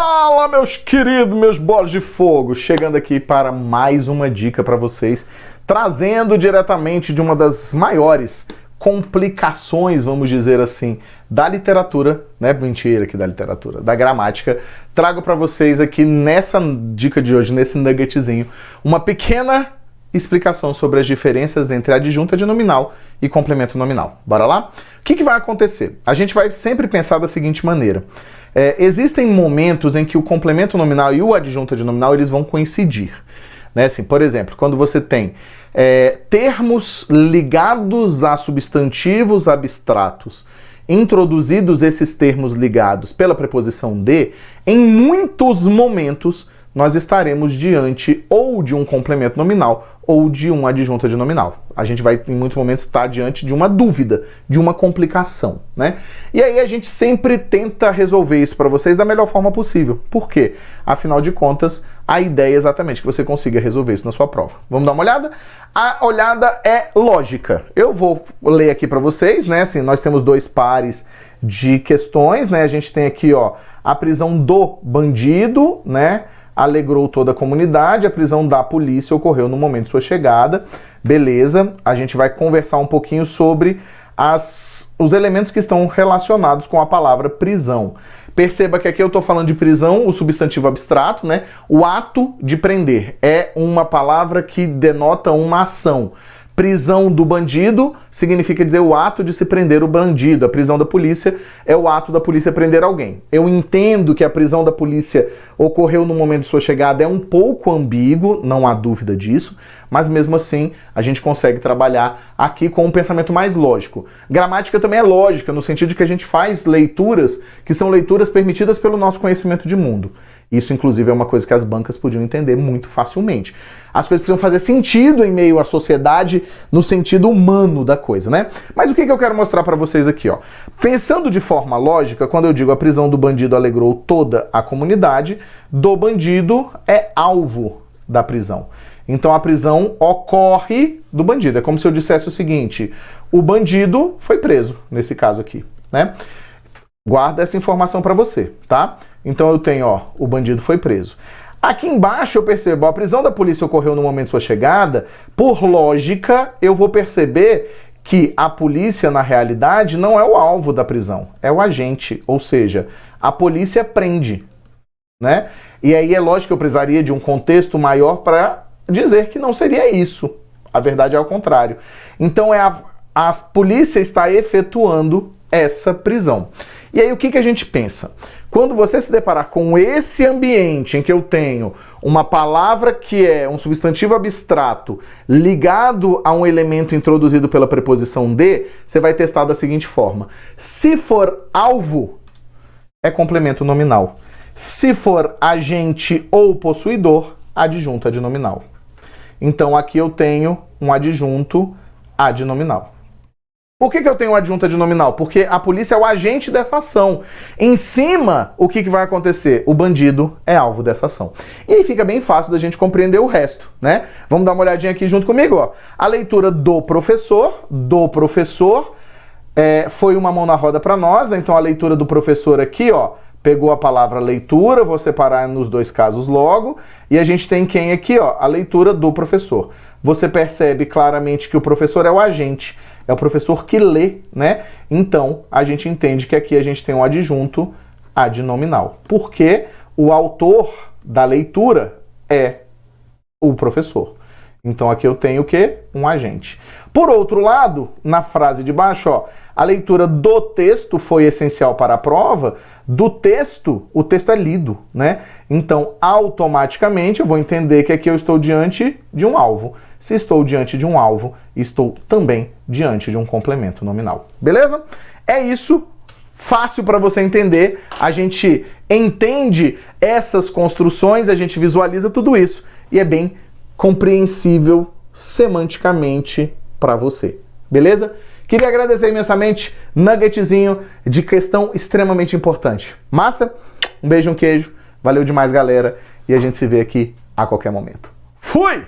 Fala, meus queridos, meus bolas de fogo, chegando aqui para mais uma dica para vocês, trazendo diretamente de uma das maiores complicações, vamos dizer assim, da literatura, não é mentira aqui da literatura, da gramática. Trago para vocês aqui nessa dica de hoje, nesse nuggetzinho, uma pequena explicação sobre as diferenças entre adjunta de nominal e complemento nominal. Bora lá? O que vai acontecer? A gente vai sempre pensar da seguinte maneira. Existem momentos em que o complemento nominal e o adjunta de nominal eles vão coincidir. Né? Assim, por exemplo, quando você tem termos ligados a substantivos abstratos, introduzidos esses termos ligados pela preposição de, em muitos momentos nós estaremos diante ou de um complemento nominal ou de um adjunta de nominal. A gente vai, em muitos momentos, estar diante de uma dúvida, de uma complicação, né? E aí a gente sempre tenta resolver isso para vocês da melhor forma possível. Por quê? Afinal de contas, a ideia é exatamente que você consiga resolver isso na sua prova. Vamos dar uma olhada? A olhada é lógica. Eu vou ler aqui para vocês, né? Assim, nós temos dois pares de questões, né? A gente tem aqui, ó, a prisão do bandido, né? Alegrou toda a comunidade, a prisão da polícia ocorreu no momento de sua chegada. Beleza, a gente vai conversar um pouquinho sobre os elementos que estão relacionados com a palavra prisão. Perceba que aqui eu estou falando de prisão, o substantivo abstrato, né? O ato de prender é uma palavra que denota uma ação. Prisão do bandido significa dizer o ato de se prender o bandido. A prisão da polícia é o ato da polícia prender alguém. Eu entendo que a prisão da polícia ocorreu no momento de sua chegada, é um pouco ambíguo, não há dúvida disso, mas mesmo assim a gente consegue trabalhar aqui com um pensamento mais lógico. Gramática também é lógica, no sentido de que a gente faz leituras que são leituras permitidas pelo nosso conhecimento de mundo. Isso, inclusive, é uma coisa que as bancas podiam entender muito facilmente. As coisas precisam fazer sentido em meio à sociedade, no sentido humano da coisa, né? Mas o que eu quero mostrar para vocês aqui, ó? Pensando de forma lógica, quando eu digo a prisão do bandido alegrou toda a comunidade, do bandido é alvo da prisão. Então a prisão ocorre do bandido. É como se eu dissesse o seguinte: o bandido foi preso, nesse caso aqui, né? Guarda essa informação para você, tá? Então eu tenho, ó, o bandido foi preso. Aqui embaixo eu percebo, a prisão da polícia ocorreu no momento de sua chegada. Por lógica, eu vou perceber que a polícia, na realidade, não é o alvo da prisão, é o agente. Ou seja, a polícia prende, né? E aí é lógico que eu precisaria de um contexto maior para dizer que não seria isso. A verdade é ao contrário. Então a polícia está efetuando essa prisão. E aí o que a gente pensa? Quando você se deparar com esse ambiente em que eu tenho uma palavra que é um substantivo abstrato ligado a um elemento introduzido pela preposição de, você vai testar da seguinte forma: se for alvo, é complemento nominal. Se for agente ou possuidor, adjunta de nominal. Então aqui eu tenho um adjunto adnominal. Por que eu tenho adjunta de nominal? Porque a polícia é o agente dessa ação. Em cima, o que vai acontecer? O bandido é alvo dessa ação. E aí fica bem fácil da gente compreender o resto, né? Vamos dar uma olhadinha aqui junto comigo, ó. A leitura do professor foi uma mão na roda para nós, né? Então a leitura do professor aqui, ó, pegou a palavra leitura, vou separar nos dois casos logo, e a gente tem quem aqui, ó, a leitura do professor. Você percebe claramente que o professor é o agente, é o professor que lê, né? Então, a gente entende que aqui a gente tem um adjunto adnominal, porque o autor da leitura é o professor. Então, aqui eu tenho o quê? Um agente. Por outro lado, na frase de baixo, ó, a leitura do texto foi essencial para a prova. Do texto, o texto é lido, né? Então, automaticamente, eu vou entender que aqui eu estou diante de um alvo. Se estou diante de um alvo, estou também diante de um complemento nominal. Beleza? É isso. Fácil para você entender. A gente entende essas construções, a gente visualiza tudo isso. E é bem compreensível semanticamente para você. Beleza? Queria agradecer imensamente, nuggetzinho de questão extremamente importante. Massa? Um beijo, um queijo. Valeu demais, galera. E a gente se vê aqui a qualquer momento. Fui!